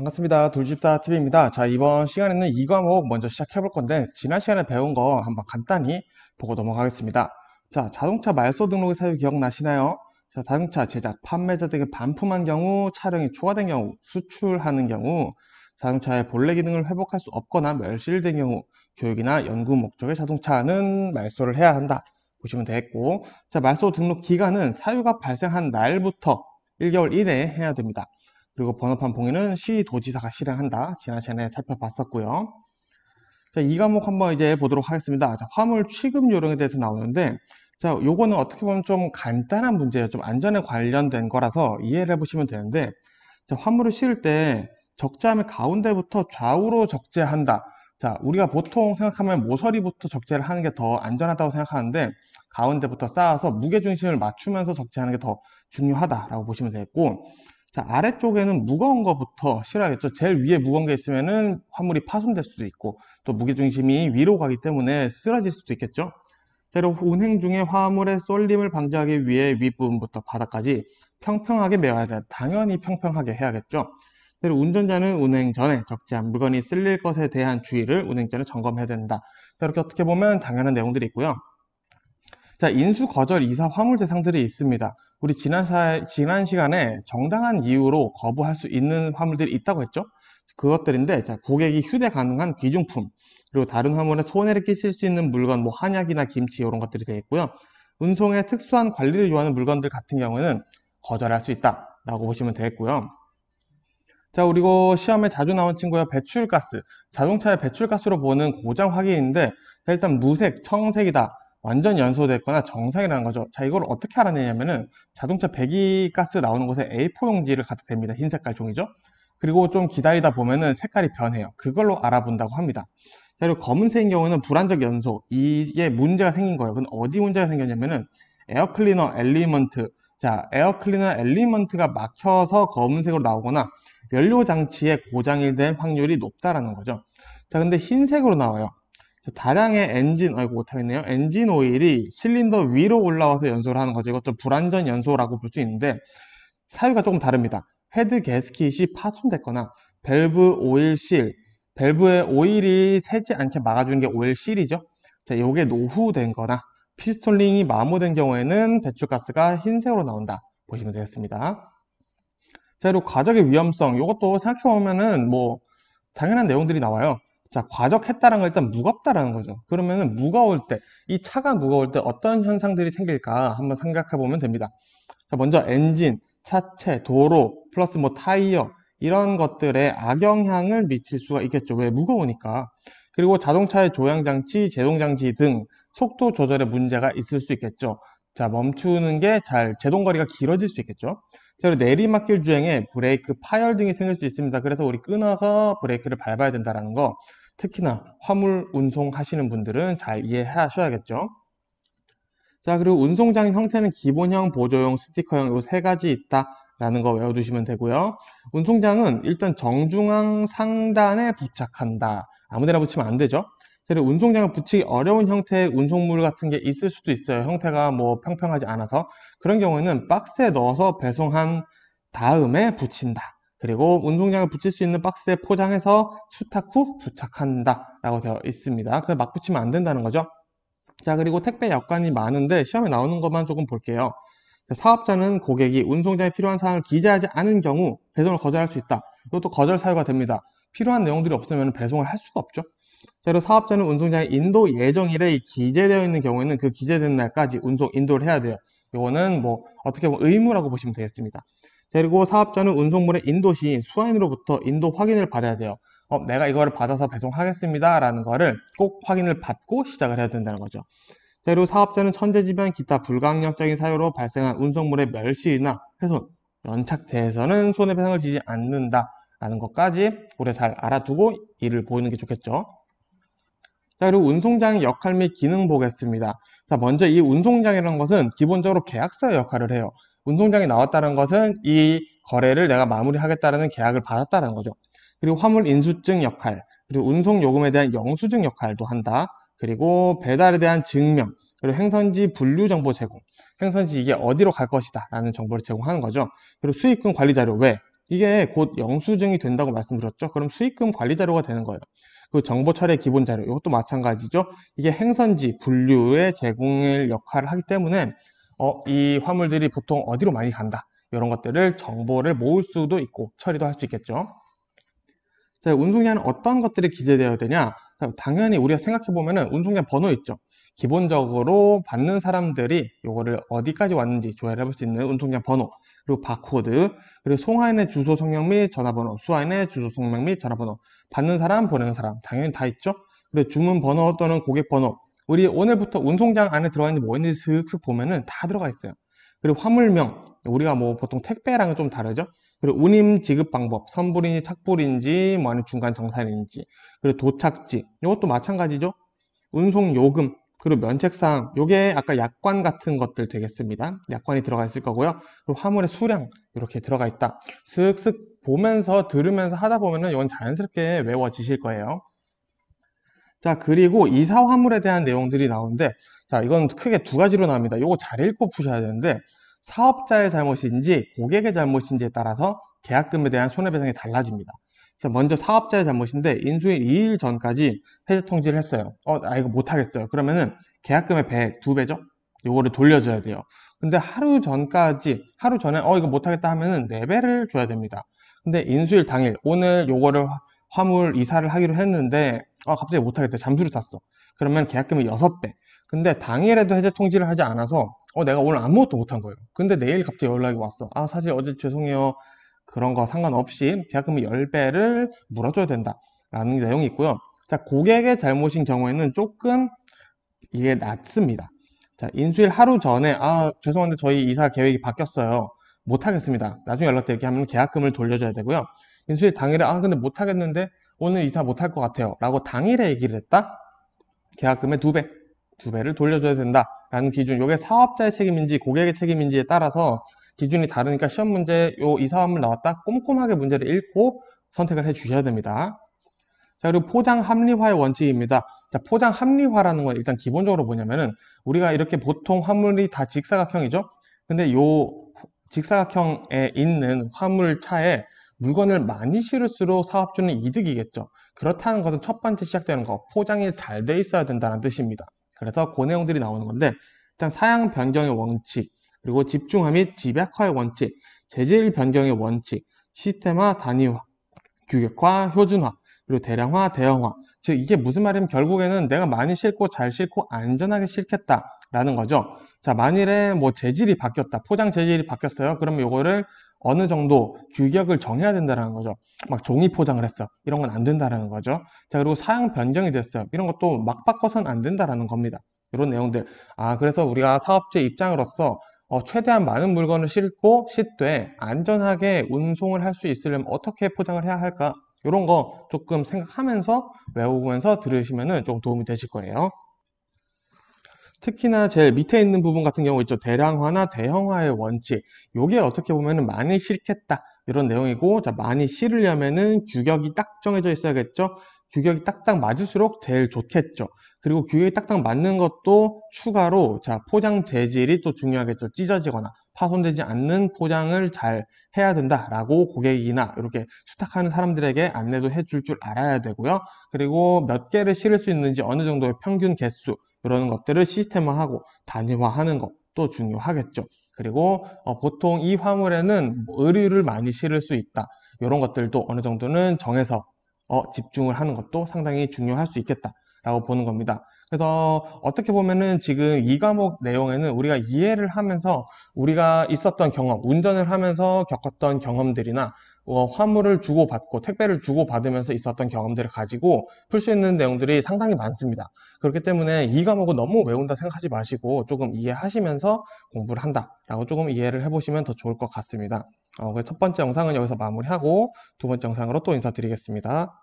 반갑습니다. 둘집사TV입니다. 자, 이번 시간에는 이 과목 먼저 시작해 볼 건데, 지난 시간에 배운 거 한번 간단히 보고 넘어가겠습니다. 자, 자동차 말소 등록의 사유 기억나시나요? 자, 자동차 제작, 판매자에게 반품한 경우, 촬영이 초과된 경우, 수출하는 경우, 자동차의 본래 기능을 회복할 수 없거나 멸실된 경우, 교육이나 연구 목적의 자동차는 말소를 해야 한다. 보시면 되겠고, 자, 말소 등록 기간은 사유가 발생한 날부터 1개월 이내에 해야 됩니다. 그리고 번호판 봉인은 시도지사가 실행한다. 지난 시간에 살펴봤었고요. 자, 이 과목 한번 이제 보도록 하겠습니다. 자, 화물 취급 요령에 대해서 나오는데, 자, 요거는 어떻게 보면 좀 간단한 문제예요. 좀 안전에 관련된 거라서 이해를 해보시면 되는데, 자, 화물을 실을 때 적재함의 가운데부터 좌우로 적재한다. 자, 우리가 보통 생각하면 모서리부터 적재를 하는 게 더 안전하다고 생각하는데, 가운데부터 쌓아서 무게중심을 맞추면서 적재하는 게 더 중요하다라고 보시면 되겠고, 자, 아래쪽에는 무거운 거부터 실어야겠죠. 제일 위에 무거운 게 있으면은 화물이 파손될 수도 있고, 또 무게중심이 위로 가기 때문에 쓰러질 수도 있겠죠. 자, 그리고 운행 중에 화물의 쏠림을 방지하기 위해 윗부분부터 바닥까지 평평하게 메워야 돼. 당연히 평평하게 해야겠죠. 그리고 운전자는 운행 전에 적재한 물건이 쓸릴 것에 대한 주의를 운행 전에 점검해야 된다. 자, 이렇게 어떻게 보면 당연한 내용들이 있고요. 자, 인수, 거절, 이사, 화물 대상들이 있습니다. 우리 지난 시간에 정당한 이유로 거부할 수 있는 화물들이 있다고 했죠? 그것들인데, 자, 고객이 휴대 가능한 귀중품, 그리고 다른 화물에 손해를 끼칠 수 있는 물건, 뭐 한약이나 김치 이런 것들이 되어 있고요. 운송에 특수한 관리를 요하는 물건들 같은 경우에는 거절할 수 있다라고 보시면 되겠고요. 자, 그리고 시험에 자주 나온 친구야 배출가스. 자동차의 배출가스로 보는 고장 확인인데, 자, 일단 무색, 청색이다. 완전 연소됐거나 정상이라는 거죠. 자, 이걸 어떻게 알아내냐면은 자동차 배기가스 나오는 곳에 A4 용지를 갖다 댑니다. 흰 색깔 종이죠. 그리고 좀 기다리다 보면은 색깔이 변해요. 그걸로 알아본다고 합니다. 자, 그리고 검은색인 경우는 불안정 연소. 이게 문제가 생긴 거예요. 근데 어디 문제가 생겼냐면은 에어클리너 엘리먼트. 자, 에어클리너 엘리먼트가 막혀서 검은색으로 나오거나 연료 장치에 고장이 된 확률이 높다라는 거죠. 자, 근데 흰색으로 나와요. 다량의 엔진, 아이고 못하겠네요. 엔진 오일이 실린더 위로 올라와서 연소를 하는 거죠. 이것도 불완전 연소라고 볼 수 있는데 사유가 조금 다릅니다. 헤드 게스킷이 파손됐거나 밸브 오일 실, 밸브의 오일이 새지 않게 막아주는 게 오일 실이죠. 자, 요게 노후된 거나 피스톨링이 마모된 경우에는 배출가스가 흰색으로 나온다 보시면 되겠습니다. 자, 그리고 과적의 위험성, 이것도 생각해보면은 뭐 당연한 내용들이 나와요. 자, 과적했다는 건 일단 무겁다라는 거죠. 그러면은 무거울 때, 이 차가 무거울 때 어떤 현상들이 생길까 한번 생각해보면 됩니다. 자, 먼저 엔진, 차체, 도로, 플러스 뭐 타이어, 이런 것들에 악영향을 미칠 수가 있겠죠. 왜? 무거우니까. 그리고 자동차의 조향장치, 제동장치 등 속도 조절에 문제가 있을 수 있겠죠. 자, 멈추는 게 제동거리가 길어질 수 있겠죠. 자, 그리고 내리막길 주행에 브레이크 파열 등이 생길 수 있습니다. 그래서 우리 끊어서 브레이크를 밟아야 된다는 거, 특히나 화물 운송하시는 분들은 잘 이해하셔야겠죠. 자, 그리고 운송장 형태는 기본형, 보조용, 스티커형 이 세 가지 있다라는 거 외워두시면 되고요. 운송장은 일단 정중앙 상단에 부착한다. 아무데나 붙이면 안 되죠. 그리고 운송장을 붙이기 어려운 형태의 운송물 같은 게 있을 수도 있어요. 형태가 뭐 평평하지 않아서. 그런 경우에는 박스에 넣어서 배송한 다음에 붙인다. 그리고 운송장을 붙일 수 있는 박스에 포장해서 수탁 후 부착한다 라고 되어 있습니다. 그래서 막 붙이면 안 된다는 거죠. 자, 그리고 택배 약관이 많은데 시험에 나오는 것만 조금 볼게요. 사업자는 고객이 운송장에 필요한 사항을 기재하지 않은 경우 배송을 거절할 수 있다. 이것도 거절 사유가 됩니다. 필요한 내용들이 없으면 배송을 할 수가 없죠. 자, 그리고 사업자는 운송장에 인도 예정일에 기재되어 있는 경우에는 그 기재된 날까지 운송 인도를 해야 돼요. 이거는 뭐 어떻게 보면 의무라고 보시면 되겠습니다. 자, 그리고 사업자는 운송물의 인도 시인 수화인으로부터 인도 확인을 받아야 돼요. 내가 이거를 받아서 배송하겠습니다 라는 거를 꼭 확인을 받고 시작을 해야 된다는 거죠. 자, 그리고 사업자는 천재지변 기타 불강력적인 사유로 발생한 운송물의 멸실이나 훼손, 연착돼서는 손해배상을 지지 않는다 라는 것까지 우리가 잘 알아두고 일을 보이는 게 좋겠죠. 자, 그리고 운송장의 역할 및 기능 보겠습니다. 자, 먼저 이 운송장이라는 것은 기본적으로 계약서의 역할을 해요. 운송장이 나왔다는 것은 이 거래를 내가 마무리하겠다는 계약을 받았다는 거죠. 그리고 화물 인수증 역할, 그리고 운송 요금에 대한 영수증 역할도 한다. 그리고 배달에 대한 증명, 그리고 행선지 분류 정보 제공, 행선지 이게 어디로 갈 것이다 라는 정보를 제공하는 거죠. 그리고 수입금 관리 자료, 왜? 이게 곧 영수증이 된다고 말씀드렸죠. 그럼 수익금 관리 자료가 되는 거예요. 그 정보 처리의 기본 자료, 이것도 마찬가지죠. 이게 행선지, 분류의 제공일 역할을 하기 때문에 이 화물들이 보통 어디로 많이 간다. 이런 것들을 정보를 모을 수도 있고 처리도 할 수 있겠죠. 자, 운송량은 어떤 것들이 기재되어야 되냐? 당연히 우리가 생각해보면은 운송량 번호 있죠. 기본적으로 받는 사람들이 요거를 어디까지 왔는지 조회를 해볼 수 있는 운송량 번호, 그리고 바코드, 그리고 송하인의 주소 성명 및 전화번호, 수하인의 주소 성명 및 전화번호, 받는 사람, 보내는 사람, 당연히 다 있죠. 그리고 주문 번호 또는 고객 번호, 우리 오늘부터 운송장 안에 들어가 있는지 뭐 있는지 슥슥 보면은 다 들어가 있어요. 그리고 화물명, 우리가 뭐 보통 택배랑은 좀 다르죠. 그리고 운임 지급 방법, 선불인지 착불인지, 뭐 아니면 중간 정산인지, 그리고 도착지, 이것도 마찬가지죠. 운송 요금, 그리고 면책사항, 요게 아까 약관 같은 것들 되겠습니다. 약관이 들어가 있을 거고요. 그리고 화물의 수량, 이렇게 들어가 있다. 슥슥 보면서 들으면서 하다 보면은 이건 자연스럽게 외워지실 거예요. 자, 그리고 이사 화물에 대한 내용들이 나오는데, 자, 이건 크게 두 가지로 나옵니다. 요거 잘 읽고 푸셔야 되는데, 사업자의 잘못인지 고객의 잘못인지에 따라서 계약금에 대한 손해배상이 달라집니다. 자, 먼저 사업자의 잘못인데, 인수일 2일 전까지 해제 통지를 했어요. 이거 못하겠어요. 그러면은 계약금의 100, 2배죠? 요거를 돌려줘야 돼요. 근데 하루 전에, 이거 못하겠다 하면은 4배를 줘야 됩니다. 근데 인수일 당일, 오늘 요거를 화물 이사를 하기로 했는데, 갑자기 못하겠다. 잠수를 탔어. 그러면 계약금이 6배. 근데 당일에도 해제 통지를 하지 않아서 내가 오늘 아무것도 못한 거예요. 근데 내일 갑자기 연락이 왔어. 사실 어제 죄송해요. 그런 거 상관없이 계약금이 10배를 물어줘야 된다. 라는 내용이 있고요. 자, 고객의 잘못인 경우에는 조금 이게 낮습니다. 자, 인수일 하루 전에 죄송한데 저희 이사 계획이 바뀌었어요. 못하겠습니다. 나중에 연락드릴게 하면 계약금을 돌려줘야 되고요. 인수일 당일에 근데 못하겠는데 오늘 이사 못할 것 같아요. 라고 당일에 얘기를 했다? 계약금의 2배를 돌려줘야 된다라는 기준. 이게 사업자의 책임인지 고객의 책임인지에 따라서 기준이 다르니까 시험 문제 요 이사함을 나왔다 꼼꼼하게 문제를 읽고 선택을 해 주셔야 됩니다. 자, 그리고 포장 합리화의 원칙입니다. 자, 포장 합리화라는 건 일단 기본적으로 뭐냐면은 우리가 이렇게 보통 화물이 다 직사각형이죠. 근데 요 직사각형에 있는 화물차에 물건을 많이 실을수록 사업주는 이득이겠죠. 그렇다는 것은 첫 번째 시작되는 거, 포장이 잘 돼 있어야 된다는 뜻입니다. 그래서 그 내용들이 나오는 건데, 일단 사양 변경의 원칙, 그리고 집중화 및 집약화의 원칙, 재질 변경의 원칙, 시스템화, 단위화, 규격화, 효준화, 그리고 대량화, 대형화. 즉 이게 무슨 말이냐면 결국에는 내가 많이 싣고 잘 싣고 안전하게 싣겠다라는 거죠. 자, 만일에 뭐 재질이 바뀌었다, 포장 재질이 바뀌었어요. 그러면 이거를 어느 정도 규격을 정해야 된다는 거죠. 막 종이 포장을 했어. 이런 건 안 된다라는 거죠. 자, 그리고 사양 변경이 됐어요. 이런 것도 막 바꿔서는 안 된다라는 겁니다. 이런 내용들. 그래서 우리가 사업주의 입장으로서 최대한 많은 물건을 싣고 싣되 안전하게 운송을 할 수 있으려면 어떻게 포장을 해야 할까? 이런 거 조금 생각하면서 외우면서 들으시면 좀 도움이 되실 거예요. 특히나 제일 밑에 있는 부분 같은 경우 있죠. 대량화나 대형화의 원칙. 요게 어떻게 보면은 많이 싣겠다. 이런 내용이고, 자, 많이 실으려면은 규격이 딱 정해져 있어야겠죠. 규격이 딱딱 맞을수록 제일 좋겠죠. 그리고 규격이 딱딱 맞는 것도 추가로, 자, 포장 재질이 또 중요하겠죠. 찢어지거나 파손되지 않는 포장을 잘 해야 된다라고 고객이나 이렇게 수탁하는 사람들에게 안내도 해줄 줄 알아야 되고요. 그리고 몇 개를 실을 수 있는지 어느 정도의 평균 개수, 이런 것들을 시스템화하고 단위화하는 것도 중요하겠죠. 그리고 보통 이 화물에는 의류를 많이 실을 수 있다. 이런 것들도 어느 정도는 정해서 집중을 하는 것도 상당히 중요할 수 있겠다라고 보는 겁니다. 그래서 어떻게 보면은 지금 이 과목 내용에는 우리가 이해를 하면서 우리가 있었던 경험, 운전을 하면서 겪었던 경험들이나 화물을 주고받고 택배를 주고받으면서 있었던 경험들을 가지고 풀 수 있는 내용들이 상당히 많습니다. 그렇기 때문에 이 과목을 너무 외운다 생각하지 마시고 조금 이해하시면서 공부를 한다라고 조금 이해를 해보시면 더 좋을 것 같습니다. 첫 번째 영상은 여기서 마무리하고 두 번째 영상으로 또 인사드리겠습니다.